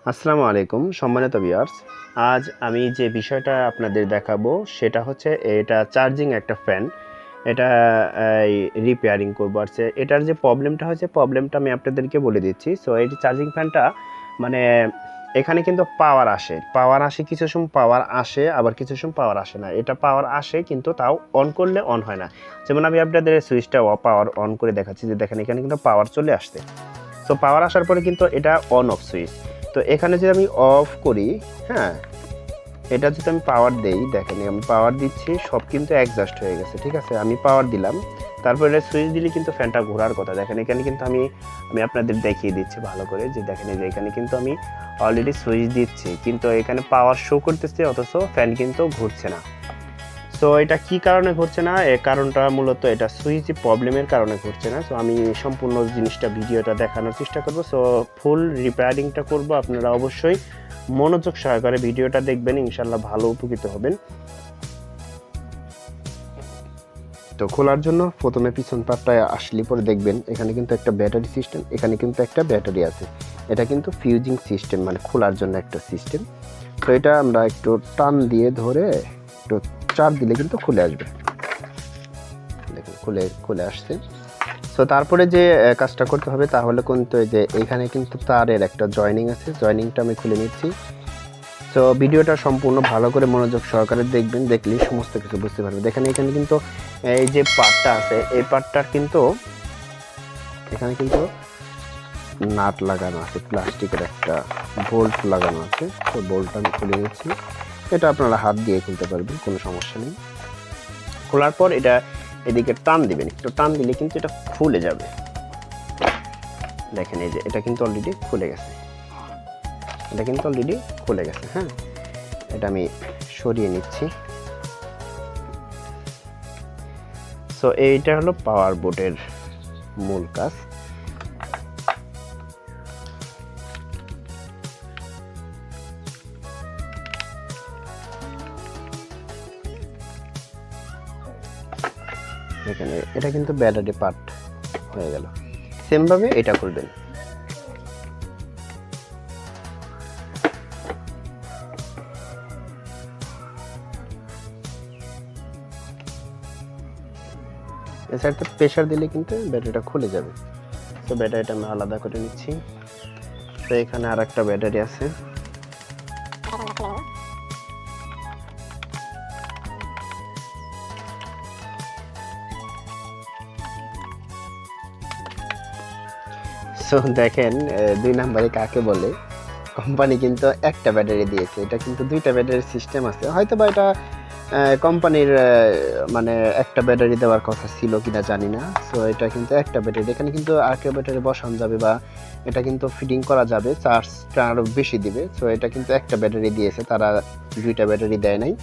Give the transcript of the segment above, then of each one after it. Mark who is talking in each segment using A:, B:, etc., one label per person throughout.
A: আসসালামু আলাইকুম সম্মানিত ভিউয়ার্স, আজ আমি যে বিষয়টা আপনাদের দেখাবো সেটা হচ্ছে এটা চার্জিং একটা ফ্যান। এটা রিপেয়ারিং করবো। আর এটার যে প্রবলেমটা হয়েছে, প্রবলেমটা আমি আপনাদেরকে বলে দিচ্ছি। সো এই চার্জিং ফ্যানটা মানে এখানে কিন্তু পাওয়ার আসে, কিছু সময় পাওয়ার আসে, আবার কিছু সময় পাওয়ার আসে না। এটা পাওয়ার আসে কিন্তু তাও অন করলে অন হয় না। যেমন আমি আপনাদের সুইচটা পাওয়ার অন করে দেখাচ্ছি, যে দেখেন এখানে কিন্তু পাওয়ার চলে আসছে। সো পাওয়ার আসার পরে কিন্তু এটা অন অফ সুইচ। তো এখানে যদি আমি অফ করি, হ্যাঁ, এটা যদি আমি পাওয়ার দেই, দেখেন আমি পাওয়ার দিচ্ছি, সব কিন্তু অ্যাডজাস্ট হয়ে গেছে। ঠিক আছে, আমি পাওয়ার দিলাম, তারপরে সুইচ দিলে কিন্তু ফ্যানটা ঘোরার কথা। দেখেন এখানে কিন্তু আমি আপনাদের দেখিয়ে দিচ্ছি ভালো করে, যে দেখেন এই যে এখানে কিন্তু আমি অলরেডি সুইচ দিচ্ছি, কিন্তু এখানে পাওয়ার শো করতেছে, অথচ ফ্যান কিন্তু ঘুরছে না। সো এটা কি কারণে ঘটছে না, এর কারণটা মূলত এটা সুইচ প্রবলেমের কারণে ঘটছে না। সো আমি সম্পূর্ণ জিনিসটা ভিডিওটা দেখানোর চেষ্টা করব। সো ফুল রিপেয়ারিংটা করব, আপনারা অবশ্যই মনোযোগ সহকারে ভিডিওটা দেখবেন, ইনশাল্লাহ ভালো উপকৃত হবেন। তো খোলার জন্য প্রথমে পিছন পাটটায় আসলে পরে দেখবেন এখানে কিন্তু একটা ব্যাটারি সিস্টেম, এখানে কিন্তু একটা ব্যাটারি আছে। এটা কিন্তু ফিউজিং সিস্টেম, মানে খোলার জন্য একটা সিস্টেম। তো এটা আমরা একটু টান দিয়ে ধরে একটু চাপ দিলে কিন্তু খুলে আসবে। দেখুন খুলে আসছে। সো তারপরে যে কাজটা করতে হবে তাহলে কিন্তু যে এখানে কিন্তু তারের একটা জয়েনিং আছে, জয়েনিংটা আমি খুলে নিচ্ছি। সো ভিডিওটা সম্পূর্ণ ভালো করে মনোযোগ সহকারে দেখবেন, দেখলেই সমস্ত কিছু বুঝতে পারবেন। দেখেন এখানে কিন্তু এই যে পার্টটা আছে, এই পার্টটার কিন্তু এখানে কিন্তু নাট লাগানো আছে, প্লাস্টিকের একটা বোল্ট লাগানো আছে। তো বোল্টটা আমি খুলে নিচ্ছি। এটা আপনারা হাত দিয়ে খুলতে পারবেন, কোনো সমস্যা নেই। খোলার পর এটা এদিকে টান দিবেন, একটু টান দিলে কিন্তু এটা খুলে যাবে। দেখেন এই যে এটা কিন্তু অলরেডি খুলে গেছে, হ্যাঁ। এটা আমি সরিয়ে নিচ্ছি। সো এইটা হলো পাওয়ার বোর্ডের মূল কাজ। এখানে এটা কিন্তু ব্যাটারি পার্ট হয়ে গেল। সেম ভাবে এটা করবেন। এই সাইডটা প্রেসার দিলে কিন্তু ব্যাটারিটা খুলে যাবে। তো ব্যাটারিটা আমি আলাদা করে নিচ্ছি। তো এখানে আর একটা ব্যাটারি আছে, সো দেখেন 2 নম্বরে কাকে বলে। কোম্পানি কিন্তু একটা ব্যাটারি দিয়েছে, এটা কিন্তু 2টা ব্যাটারির সিস্টেম আছে। হয়তো বা এটা কোম্পানির মানে একটা ব্যাটারি দেওয়ার কথা ছিল কিনা জানি না। সো এটা কিন্তু একটা ব্যাটারি, এখানে কিন্তু আরেকটা ব্যাটারি বসানো যাবে, বা এটা কিন্তু ফিটিং করা যাবে, চার্জটা আরও বেশি দিবে। সো এটা কিন্তু একটা ব্যাটারি দিয়েছে, তারা 2টা ব্যাটারি দেয় নাই।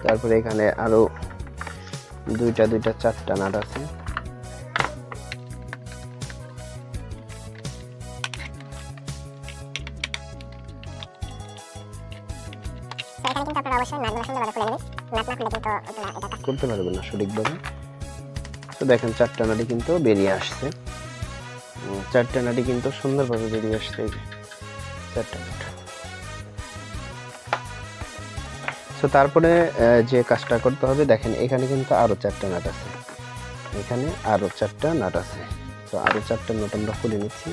A: তারপরে এখানে আরো দুইটা 4টা নাট আছে। করতে পারবেন না সঠিকভাবে। তো দেখেন 4টা নাটই কিন্তু বেরিয়ে আসছে, 4টা নাটই কিন্তু সুন্দরভাবে বেরিয়ে আসছে, 4টা নাট। তো তারপরে যে কাজটা করতে হবে, দেখেন এখানে কিন্তু আরো 4টা নাট আছে, এখানে আরো 4টা নাট আছে। তো আরো 4টা নাট আমরা খুলে নিচ্ছি।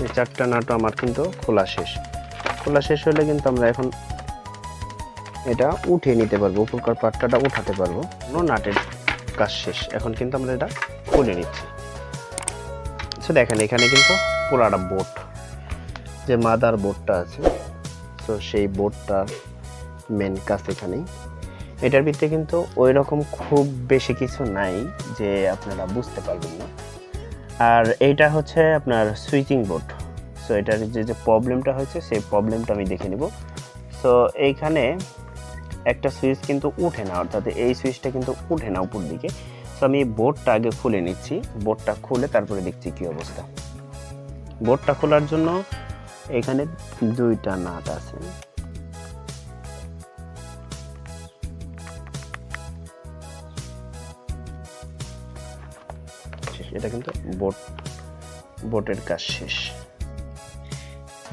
A: এই 4টা নাট আমার কিন্তু খোলা শেষ হলে কিন্তু আমরা এখন এটা উঠিয়ে নিতে পারবো, উপরকার পাটটা উঠাতে পারবো। নাটের কাজ শেষ, এখন কিন্তু আমরা এটা খুলে নিচ্ছি। তো দেখেন এখানে কিন্তু পুরাটা বোর্ড, যে মাদার বোর্ডটা আছে, তো সেই বোর্ডটার মেন কাজ এখানেই। এটার ভিতরে কিন্তু ওই রকম খুব বেশি কিছু নাই যে আপনারা বুঝতে পারবেন না। আর এইটা হচ্ছে আপনার সুইচিং বোর্ড। সো এটার যে প্রবলেমটা হয়েছে সেই প্রবলেমটা আমি দেখে নিব। সো এইখানে একটা সুইচ কিন্তু উঠে না, অর্থাৎ এই সুইচটা কিন্তু উঠে না উপর দিকে। সো আমি বোর্ডটা আগে খুলে নিচ্ছি, বোর্ডটা খুলে তারপরে দেখছি কি অবস্থা। বোর্ডটা খোলার জন্য এখানে দুইটা নাট আছে। এটা কিন্তু বোটের কাজ শেষ।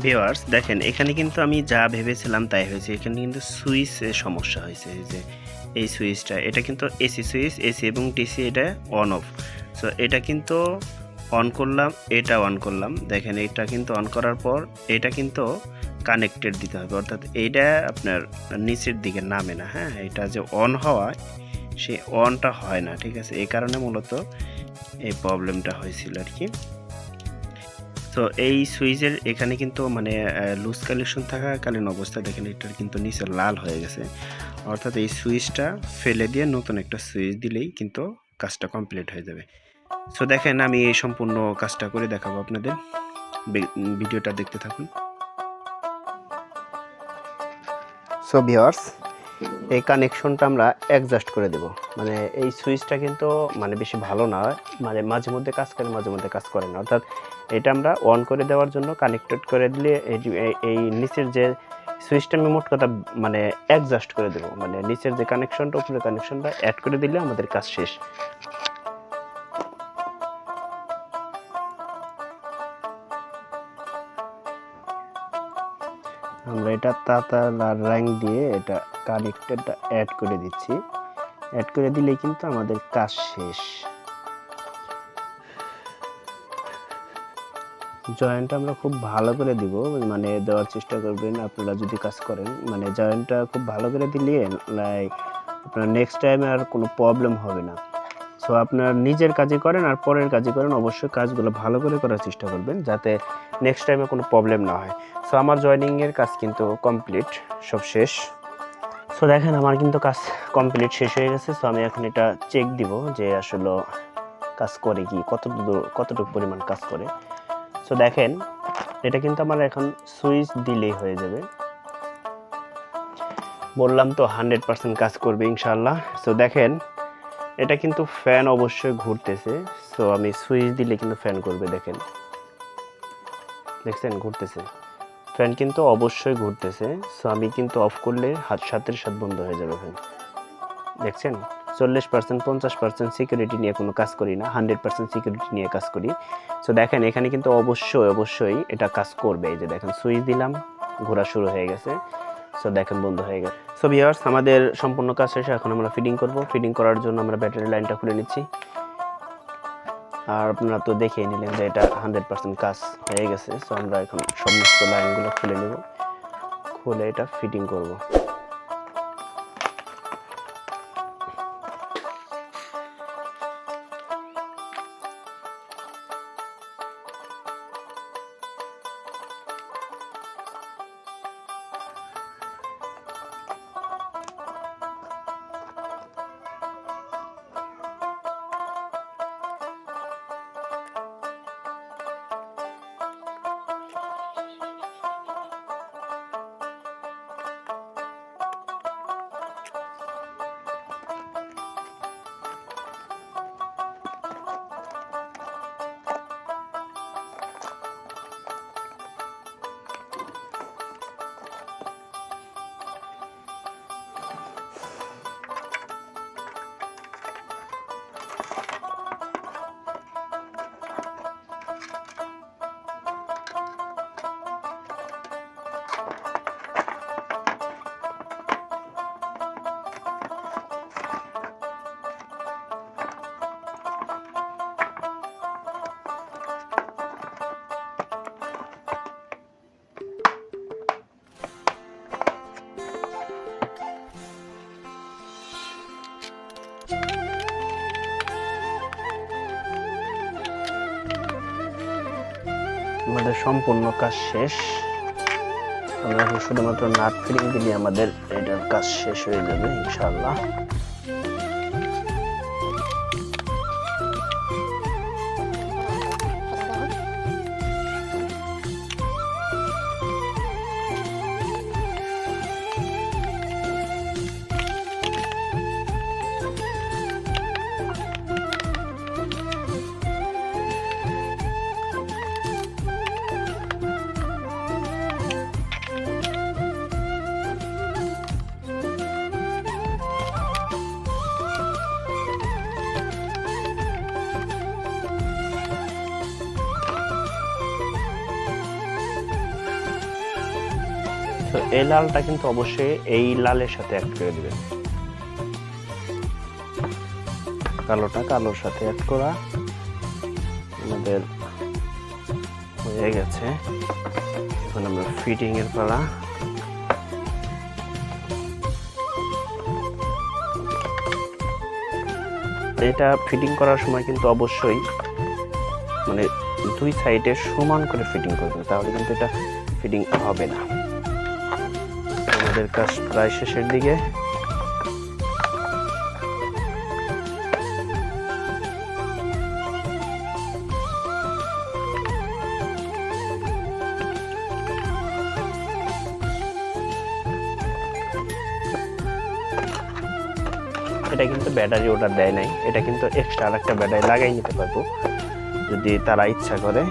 A: ভিউয়ার্স দেখেন, এখানে কিন্তু আমি যা ভেবেছিলাম তাই হয়েছে। এখানে কিন্তু সুইচের সমস্যা হয়েছে। যে এই সুইচটা, এটা কিন্তু এসি সুইচ, এসি এবং ডিসি এটা অন অফ। সো এটা কিন্তু অন করলাম, এটা অন করলাম, দেখেন এটা কিন্তু অন করার পর এটা কিন্তু কানেক্টেড দিতে হবে, অর্থাৎ এইটা আপনার নিচের দিকে নামে না। হ্যাঁ, এটা যে অন হওয়া, সেই অনটা হয় না, ঠিক আছে। এই কারণে মূলত এই প্রবলেমটা হয়েছিল আর কি। তো এই সুইচের এখানে কিন্তু মানে লুজ কানেকশন থাকাকালীন অবস্থা দেখেন এটার কিন্তু নিচে লাল হয়ে গেছে, অর্থাৎ এই সুইচটা ফেলে দিয়ে নতুন একটা সুইচ দিলেই কিন্তু কাজটা কমপ্লিট হয়ে যাবে। সো দেখেন, আমি এই সম্পূর্ণ কাজটা করে দেখাবো আপনাদের, ভিডিওটা দেখতে থাকুন। সো ভিউয়ার্স, এই কানেকশনটা আমরা অ্যাডজাস্ট করে দেব। মানে এই সুইচটা কিন্তু মানে বেশি ভালো না, মানে মাঝে মধ্যে কাজ করে, মাঝে মধ্যে কাজ করে না। অর্থাৎ এটা আমরা অন করে দেওয়ার জন্য কানেক্টেড করে দিলে এই নিচের যে সুইচটা আমি মোট কথা মানে অ্যাডজাস্ট করে দেব। মানে নিচের যে কানেকশনটা, উপরের কানেকশনটা অ্যাড করে দিলে আমাদের কাজ শেষ। আমরা এটা তাতালা রং দিয়ে এটা কানেক্টরটা অ্যাড করে দিচ্ছি। অ্যাড করে দিলেই কিন্তু আমাদের কাজ শেষ। জয়েন্টটা আমরা খুব ভালো করে দিব, মানে দেওয়ার চেষ্টা করবেন আপনারা যদি কাজ করেন। মানে জয়েন্টটা খুব ভালো করে দিলে লাইক আপনার নেক্সট টাইমে আর কোনো প্রবলেম হবে না। সো আপনার নিজের কাজই করেন আর পরের কাজই করেন, অবশ্যই কাজগুলো ভালো করে করার চেষ্টা করবেন যাতে নেক্সট টাইমে কোনো প্রবলেম না হয়। সো আমার জয়েনিংয়ের কাজ কিন্তু কমপ্লিট, সব শেষ। সো দেখেন, আমার কিন্তু কাজ কমপ্লিট শেষ হয়ে গেছে। সো আমি এখন এটা চেক দিব যে আসলে কাজ করে কি, কতটুকু পরিমাণ কাজ করে। সো দেখেন, এটা কিন্তু আমার এখন সুইচ দিলেই হয়ে যাবে। বললাম তো 100% কাজ করবে ইনশাআল্লাহ। সো দেখেন, এটা কিন্তু ফ্যান অবশ্যই ঘুরতেছে। সো আমি সুইচ দিলে কিন্তু ফ্যান করবে, দেখেন, দেখছেন ঘুরতেছে, ফ্যান কিন্তু অবশ্যই ঘুরতেছে। সো আমি কিন্তু অফ করলে সাথে সাথে বন্ধ হয়ে যাবে ফ্যান, দেখছেন। 40% 50% সিকিউরিটি নিয়ে কোনো কাজ করি না, 100% সিকিউরিটি নিয়ে কাজ করি। সো দেখেন, এখানে কিন্তু অবশ্যই এটা কাজ করবে। এই যে দেখেন, সুইচ দিলাম, ঘোরা শুরু হয়ে গেছে। সো দেখেন, বন্ধ হয়ে গেছে। সো ভিউয়ার্স, আমাদের সম্পূর্ণ কাজ শেষ। এখন আমরা ফিটিং করব। ফিটিং করার জন্য আমরা ব্যাটারি লাইনটা খুলে নিচ্ছি। আর আপনারা তো দেখেই নিলেন যে এটা 100% কাজ হয়ে গেছে। সো আমরা এখন সমস্ত লাইনগুলো খুলে নেব, খুলে এটা ফিটিং করব। আমাদের সম্পূর্ণ কাজ শেষ। আমরা এখন শুধুমাত্র নাট ফিটিং দিলে আমাদের এটার কাজ শেষ হয়ে যাবে ইনশাআল্লাহ। তো এই লালটা কিন্তু অবশ্যই এই লালের সাথে অ্যাড করে দিবেন, কালোটা কালোর সাথে অ্যাড করা আমাদের হয়ে গেছে। এখন আমরা ফিটিং এর পালা। এটা ফিটিং করার সময় কিন্তু অবশ্যই মানে দুই সাইডে সমান করে ফিটিং করবেন, তাহলে কিন্তু এটা ফিটিং হবে না। আমাদের কাজ প্রায় শেষের দিকে। এটা কিন্তু ব্যাটারি অর্ডার দেয় নাই, এটা কিন্তু এক্সট্রা আরেকটা ব্যাটারি লাগাই নিতে পারবো যদি তারা ইচ্ছা করে।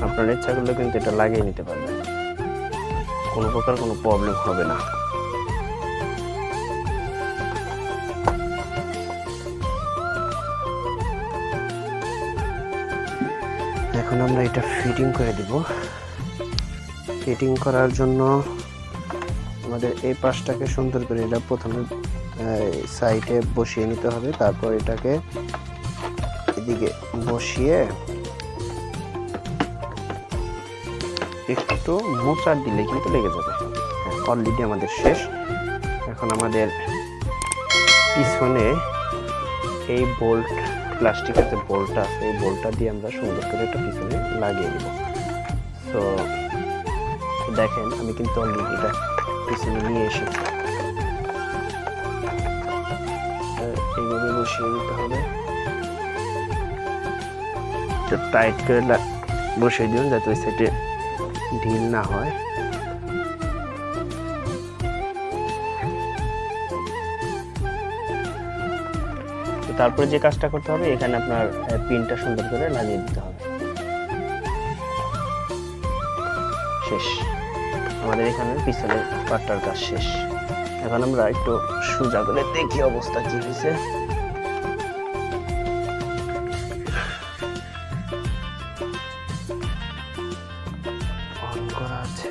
A: আপনার ইচ্ছা করলে কিন্তু এটা লাগিয়ে নিতে পারবেন, কোনো প্রকার কোনো প্রবলেম হবে না। এখন আমরা এটা ফিটিং করে দিব। ফিটিং করার জন্য আমাদের এই পাশটাকে সুন্দর করে এটা প্রথমে সাইডে বসিয়ে নিতে হবে, তারপর এটাকে এদিকে বসিয়ে একটু মোচার দিলে কিন্তু লেগে যাবে। অলরেডি আমাদের শেষ। এখন আমাদের পিছনে এই বোল্ট, প্লাস্টিকের যে বোল্টটা আছে এই বোল্টটা দিয়ে আমরা সুন্দর করে এটা পিছনে লাগিয়ে দিব। তো দেখেন আমি কিন্তু অলরেডি এটা পিছনে নিয়ে এসেছি, এইভাবে বসিয়ে দিতে হবে। টাইট করে বসিয়ে দিন যাতে ওই সাইডে ঢিল না হয়। তারপরে যে কাজটা করতে হবে, এখানে আপনার পিনটা সুন্দর করে লাগিয়ে দিতে হবে। শেষ, আমাদের এখানে পিছনের পাটটার কাজ শেষ। এখন আমরা একটু সোজা করে দেখি অবস্থা কি হয়েছে। অন করা আছে।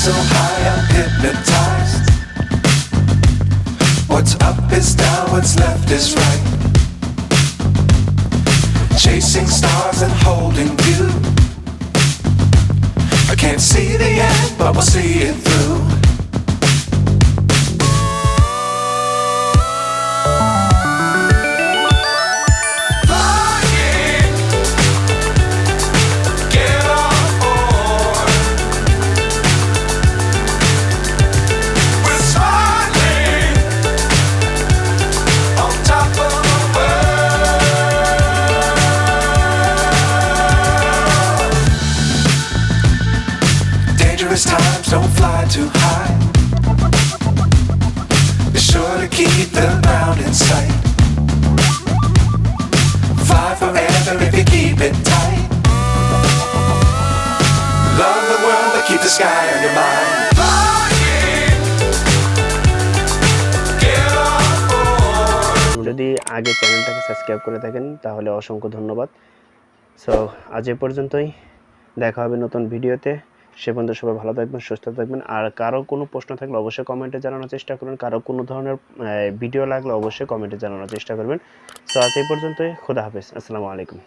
B: So high I'm hypnotized. What's up is down, what's left is right. Chasing stars and holding you. I can't see the end, but we'll see it through. Times don't fly too high. Be sure to keep the ground in sight. Fly forever if you keep it tight. Love the world but keep the sky on your mind.
A: যদি আগে চ্যানেলটাকে subscribe করে থাকেন তাহলে অসংখ্য ধন্যবাদ। So আজ এ পর্যন্তই, দেখা হবে নতুন ভিডিওতে। সে পর্যন্ত সবাই ভালো থাকবেন, সুস্থ থাকবেন। আর কারো কোনো প্রশ্ন থাকলে অবশ্যই কমেন্টে জানানোর চেষ্টা করবেন, কারো কোনো ধরনের ভিডিও লাগলে অবশ্যই কমেন্টে জানানোর চেষ্টা করবেন। সো আজ এই পর্যন্তই, খোদা হাফেজ, আসসালামু আলাইকুম।